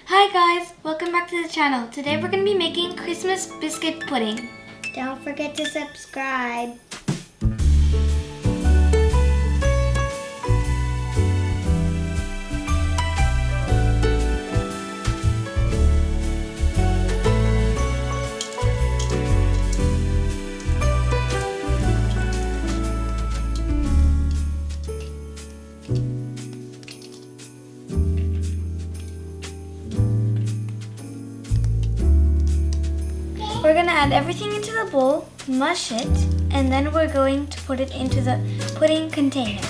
Hi guys, welcome back to the channel. Today we're going to be making Christmas biscuit pudding. Don't forget to subscribe. We're going to add everything into the bowl, mush it, and then we're going to put it into the pudding container.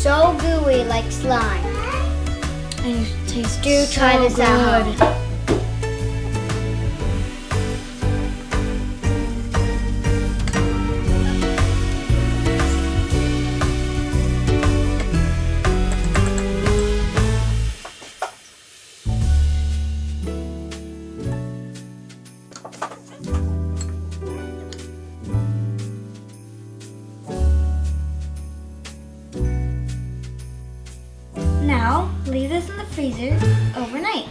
So gooey like slime. And it tastes Do try this at home. Now, leave this in the freezer overnight.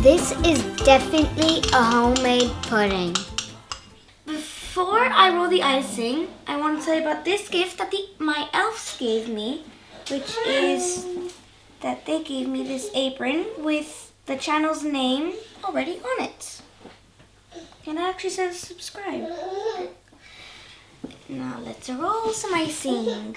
This is definitely a homemade pudding. Before I roll the icing, I want to tell you about this gift that my elves gave me, which is that they gave me this apron with the channel's name already on it. And it actually says subscribe. Now let's roll some icing.